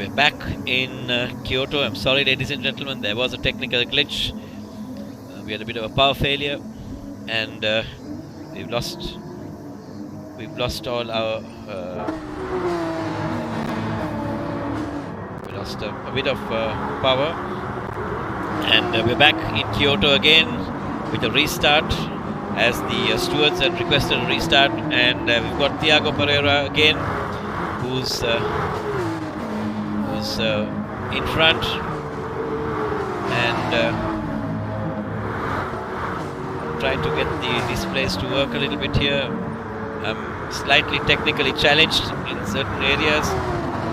we're back in Kyoto. I'm sorry, ladies and gentlemen, there was a technical glitch. We had a bit of a power failure, and we've lost all our we lost a bit of power, and we're back in Kyoto again with a restart, as the stewards had requested a restart, and we've got Thiago Pereira again, who's in front, and trying to get the displays to work a little bit here. I'm slightly technically challenged in certain areas,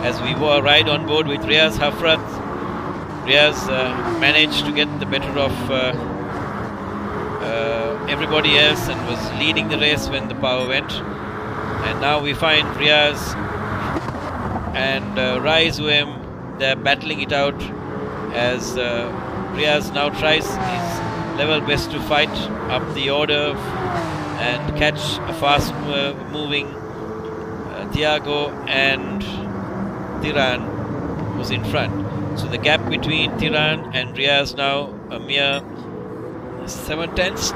as we were right on board with Riaz Hafrat. Riaz managed to get the better of everybody else and was leading the race when the power went. And now we find Riaz and Rai Zuem, they're battling it out, as Riaz now tries his level best to fight up the order and catch a fast moving Thiago and Tiran, who's in front. So the gap between Tiran and Riaz now a mere 7 tenths,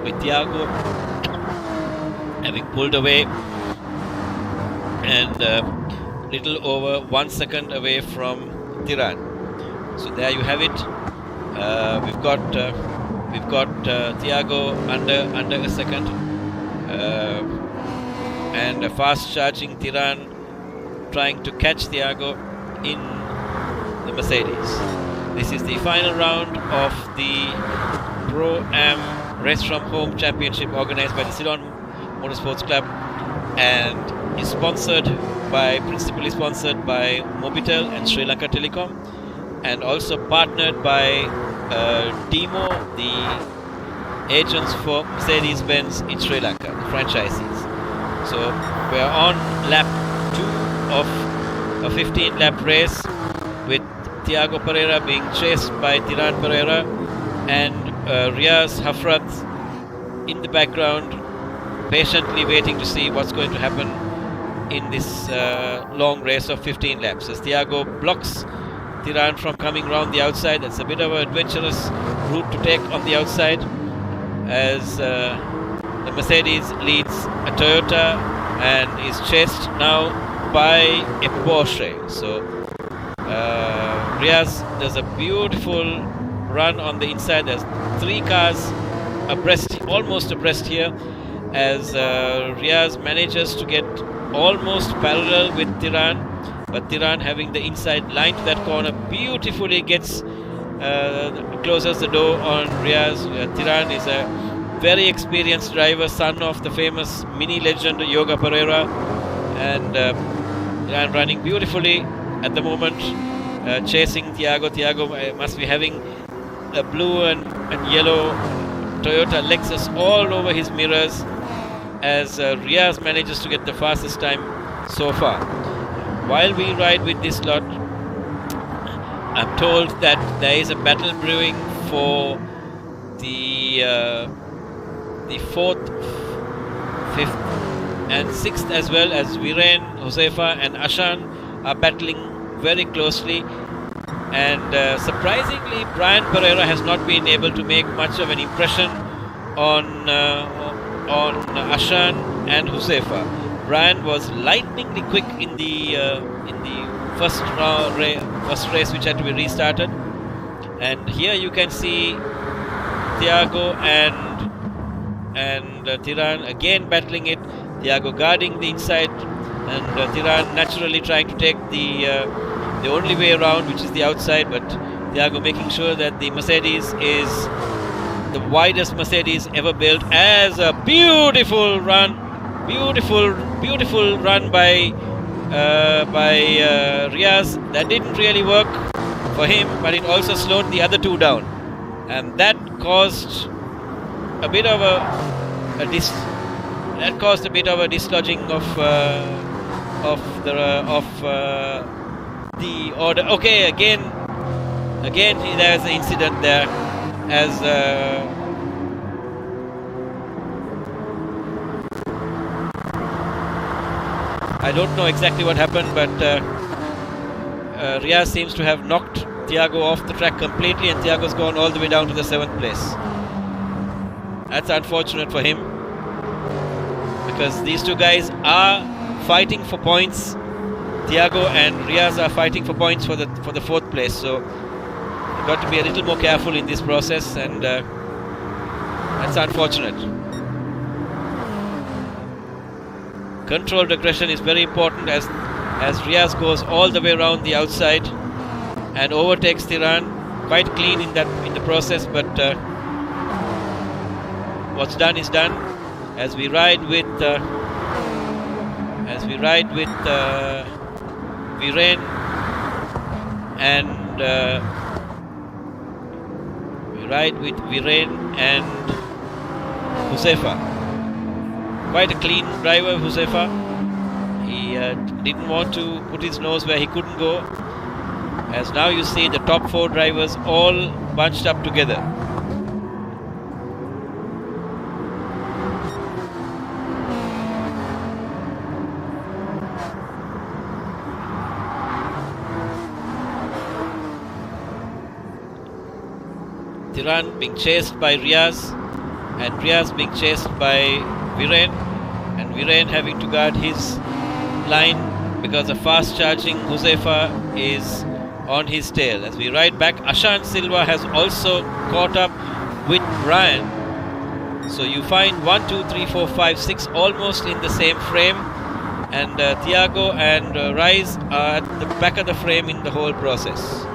with Thiago having pulled away and little over 1 second away from Tiran. So there you have it. We've got Thiago under a second, and a fast charging Tiran trying to catch Thiago in the Mercedes. This is the final round of the Pro-Am Race from Home Championship, organized by the Ceylon Motorsports Club, and is principally sponsored by Mobitel and Sri Lanka Telecom, and also partnered by Demo, the agents for Mercedes-Benz in Sri Lanka, the franchisees. So we're on lap 2 of a 15-lap race, with Thiago Pereira being chased by Tiran Pereira and Riaz Hafrat in the background, patiently waiting to see what's going to happen in this long race of 15 laps. As Thiago blocks Tiran from coming round the outside. That's a bit of an adventurous route to take on the outside, as the Mercedes leads a Toyota and is chased now by a Porsche. So Riaz does a beautiful run on the inside. There's 3 cars abreast, almost abreast here, as Riaz manages to get almost parallel with Tiran, but Tiran, having the inside line to that corner, beautifully gets closes the door on Riaz. Tiran is a very experienced driver, son of the famous mini legend Yoga Pereira, and Tiran running beautifully at the moment, chasing Thiago. Thiago must be having a blue and yellow Toyota Lexus all over his mirrors, as Riaz manages to get the fastest time so far. While we ride with this lot, I'm told that there is a battle brewing for the 4th, 5th and 6th, as well, as Viren, Josefa and Ashan are battling very closely. And surprisingly, Brian Pereira has not been able to make much of an impression on Ashan and Josefa. Brian was lightningly quick in the first race, which had to be restarted. And here you can see Thiago and Tiran again battling it. Thiago guarding the inside, and Tiran naturally trying to take the only way around, which is the outside, but Thiago making sure that the Mercedes is the widest Mercedes ever built. As a beautiful run by Riaz. That didn't really work for him, but it also slowed the other 2 down, and that caused a bit of a dislodging of the order. Okay, again there's an incident there, as I don't know exactly what happened, but Riaz seems to have knocked Thiago off the track completely, and Thiago's gone all the way down to the 7th place. That's unfortunate for him, because these two guys are fighting for points. Thiago and Riaz are fighting for points for the 4th place, so you've got to be a little more careful in this process, and that's unfortunate. Controlled aggression is very important as Riaz goes all the way around the outside and overtakes Tiran quite clean in the process, but what's done is done. As we ride with Viren and Huzefa. Quite a clean driver, Huzefa. He didn't want to put his nose where he couldn't go. As now you see the top 4 drivers all bunched up together. Tiran being chased by Riaz, and Riaz being chased by Viren, and Viren having to guard his line because a fast charging Huzefa is on his tail. As we ride back, Ashan Silva has also caught up with Brian. So you find 1, 2, 3, 4, 5, 6 almost in the same frame, and Thiago and Rise are at the back of the frame in the whole process.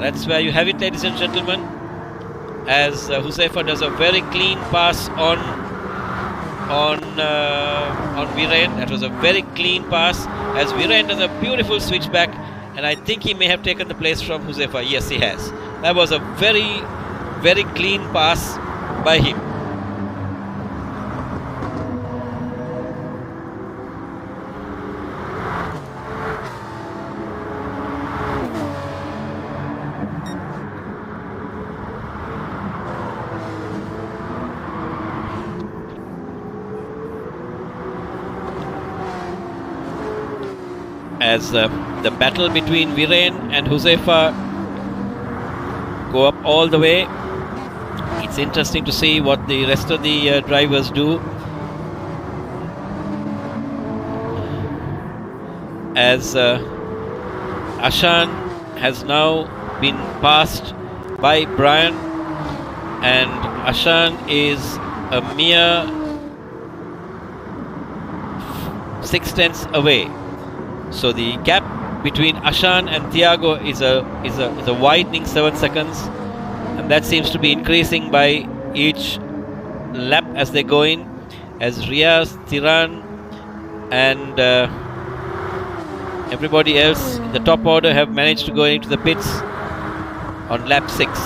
That's where you have it, ladies and gentlemen, as Huzefa does a very clean pass on Viren. That was a very clean pass, as Viren does a beautiful switchback, and I think he may have taken the place from Huzefa. Yes, he has. That was a very, very clean pass by him. As the battle between Viren and Huzefa go up all the way, it's interesting to see what the rest of the drivers do. As Ashan has now been passed by Brian, and Ashan is a mere 6/10 away. So the gap between Ashan and Thiago is a widening 7 seconds, and that seems to be increasing by each lap as they go in, as Riaz, Tiran and everybody else in the top order have managed to go into the pits on lap 6.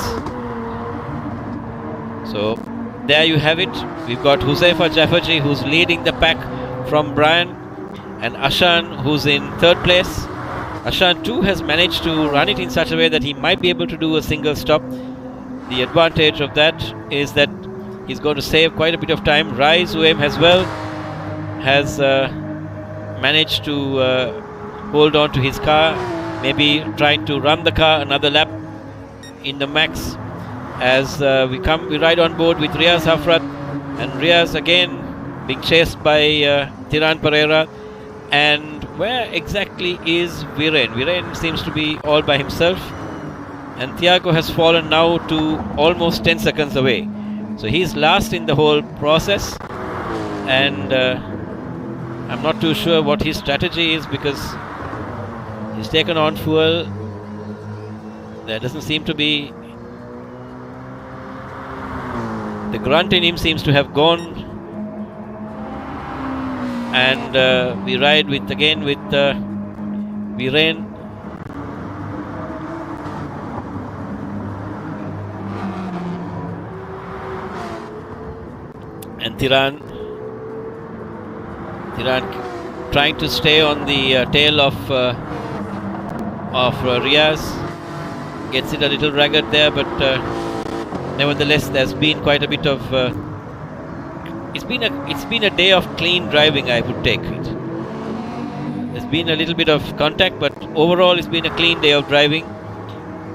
So there you have it. We've got Huzefa Jafarji, who's leading the pack from Brian, and Ashan, who's in 3rd place. Ashan too has managed to run it in such a way that he might be able to do a single stop. The advantage of that is that he's going to save quite a bit of time. Rai Zuem as well has managed to hold on to his car, maybe trying to run the car another lap in the max. As we ride on board with Riaz Hafrat, and Riaz again being chased by Tiran Pereira. And where exactly is Viren? Viren seems to be all by himself, and Thiago has fallen now to almost 10 seconds away. So he's last in the whole process, and I'm not too sure what his strategy is, because he's taken on fuel. There doesn't seem to be... The grunt in him seems to have gone. And we ride with Viren. And Tiran trying to stay on the tail of Riaz. Gets it a little ragged there, but nevertheless there's been quite a bit of it's been a day of clean driving, I would take it. There's been a little bit of contact, but overall it's been a clean day of driving.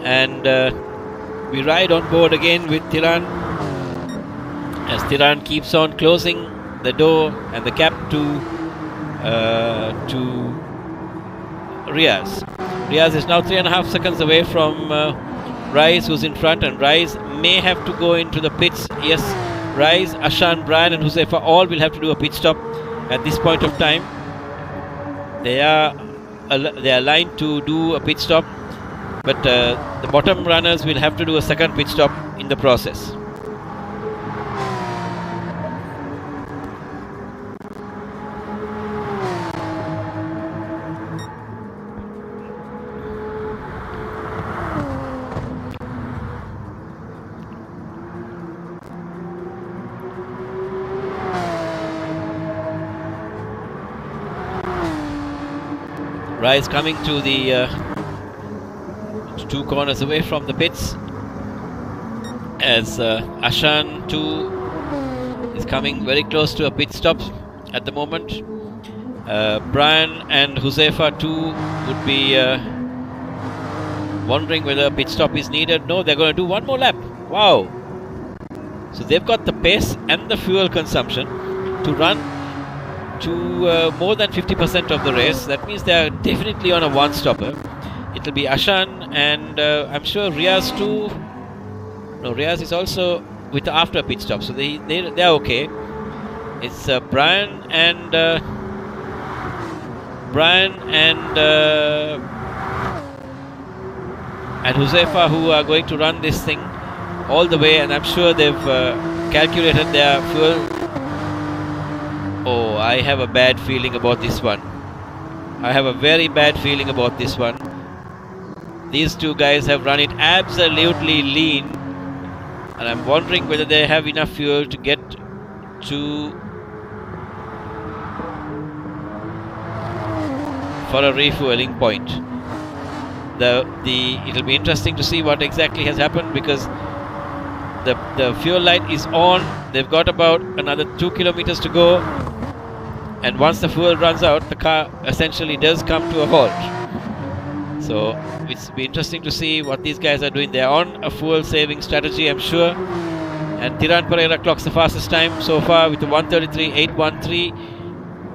And we ride on board again with Tiran, as Tiran keeps on closing the door and the gap to Riaz. Riaz is now 3.5 seconds away from Rise, who's in front, and Rise may have to go into the pits. Yes, Rise, Ashan, Brian and Huzaifa all will have to do a pit stop at this point of time. They are aligned to do a pit stop, but the bottom runners will have to do a second pit stop in the process. Rise coming to the 2 corners away from the pits, as Ashan 2 is coming very close to a pit stop at the moment. Brian and Huzaifa 2 would be wondering whether a pit stop is needed. No, they're going to do one more lap. Wow! So they've got the pace and the fuel consumption to run to more than 50% of the race. That means they are definitely on a one-stopper. It'll be Ashan and I'm sure Riaz too. No, Riaz is also with the after pit stop, so they're okay. It's Brian and Huzaifa who are going to run this thing all the way, and I'm sure they've calculated their fuel. Oh, I have a bad feeling about this one. I have a very bad feeling about this one. These two guys have run it absolutely lean, and I'm wondering whether they have enough fuel to get to for a refueling point. It'll be interesting to see what exactly has happened, because the fuel light is on. They've got about another 2 kilometers to go, and once the fuel runs out, the car essentially does come to a halt. So it'll be interesting to see what these guys are doing. They're on a fuel saving strategy, I'm sure. And Tiran Pereira clocks the fastest time so far with the 1:33.813,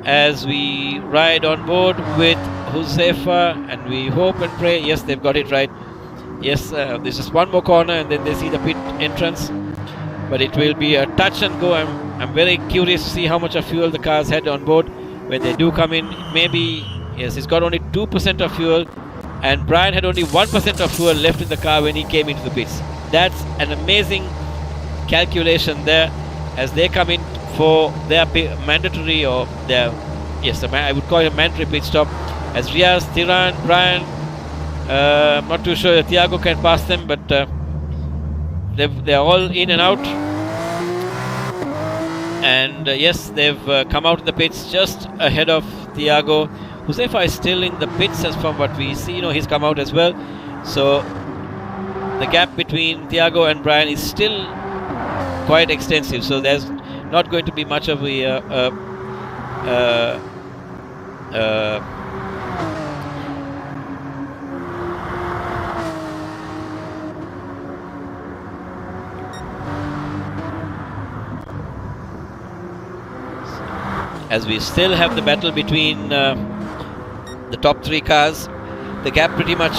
as we ride on board with Huzaifa, and we hope and pray. Yes, they've got it right. Yes, there's just one more corner and then they see the pit entrance, but it will be a touch and go. I'm very curious to see how much of fuel the cars had on board when they do come in. Maybe, yes, it's got only 2% of fuel, and Brian had only 1% of fuel left in the car when he came into the pits. That's an amazing calculation there, as they come in for their mandatory, or their, yes, I would call it a mandatory pit stop, as Riaz, Tiran, Brian, I'm not too sure that Thiago can pass them, but they're all in and out. And yes, they've come out of the pits just ahead of Thiago. Huzaifa is still in the pits, as from what we see. He's come out as well. So the gap between Thiago and Brian is still quite extensive. So there's not going to be much of as we still have the battle between the top 3 cars. The gap pretty much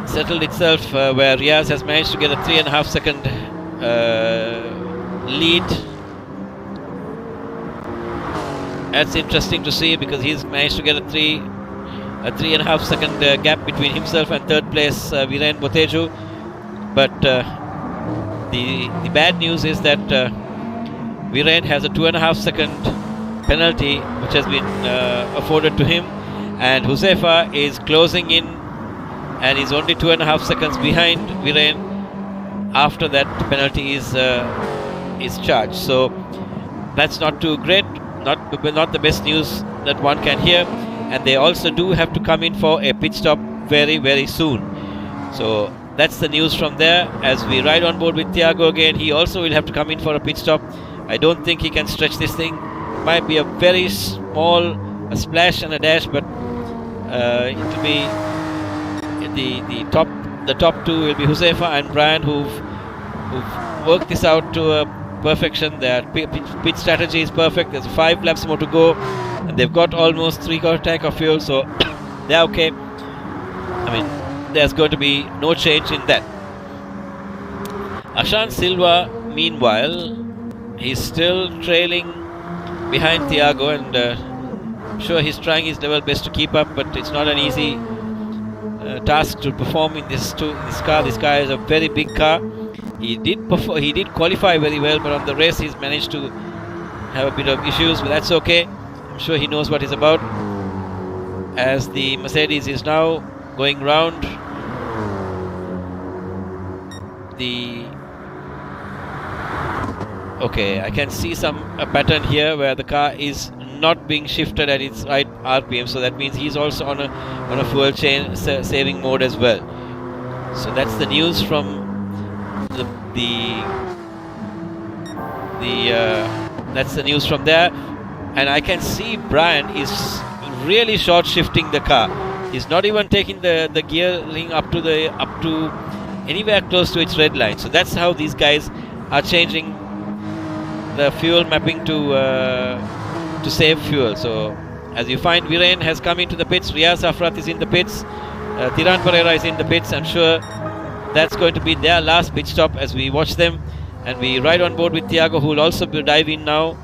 settled itself, where Riaz has managed to get a 3.5 second lead. That's interesting to see, because he's managed to get a 3.5 second gap between himself and third place Viren Boteju. But the bad news is that Viren has a 2.5 second penalty which has been afforded to him, and Huzaifa is closing in and is only 2.5 seconds behind Viren after that penalty is charged. So that's not too great, not the best news that one can hear. And they also do have to come in for a pit stop very, very soon. So that's the news from there. As we ride on board with Thiago again, he also will have to come in for a pit stop. I don't think he can stretch this thing. Might be a very small splash and a dash, but It will be the top two will be Huzaifa and Brian, who've worked this out to a perfection. Their pit strategy is perfect. There's 5 laps more to go, and they've got almost 3/4 tank of fuel, so they're okay. I mean, there's going to be no change in that. Ashan Silva, meanwhile, he's still trailing behind Thiago, and I'm sure he's trying his level best to keep up, but it's not an easy task to perform in this car. This car is a very big car. He did qualify very well, but on the race he's managed to have a bit of issues, but that's okay. I'm sure he knows what he's about, as the Mercedes is now going round the... Okay, I can see a pattern here where the car is not being shifted at its right RPM, so that means he's also on a fuel saving mode as well. So that's the news from that's the news from there. And I can see Brian is really short shifting the car. He's not even taking the gearing up to anywhere close to its red line. So that's how these guys are changing the fuel mapping to save fuel. So as you find, Viren has come into the pits, Riaz Afrat is in the pits, Tiran Pereira is in the pits. I'm sure that's going to be their last pit stop as we watch them, and we ride on board with Thiago, who will also dive in now,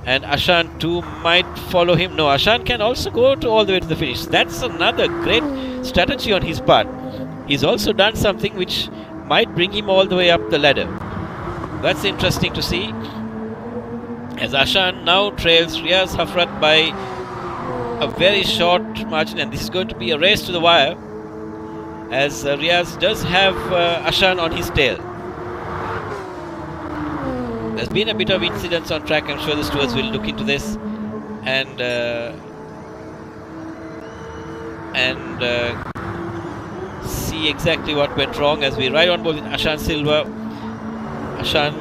and Ashan too might follow him. No, Ashan can also go all the way to the finish. That's another great strategy on his part. He's also done something which might bring him all the way up the ladder. That's interesting to see, as Ashan now trails Riaz Hafrat by a very short margin, and this is going to be a race to the wire, as Riaz does have Ashan on his tail. There's been a bit of incidents on track. I'm sure the stewards will look into this and see exactly what went wrong, as we ride on board with Ashan Silva. Ashan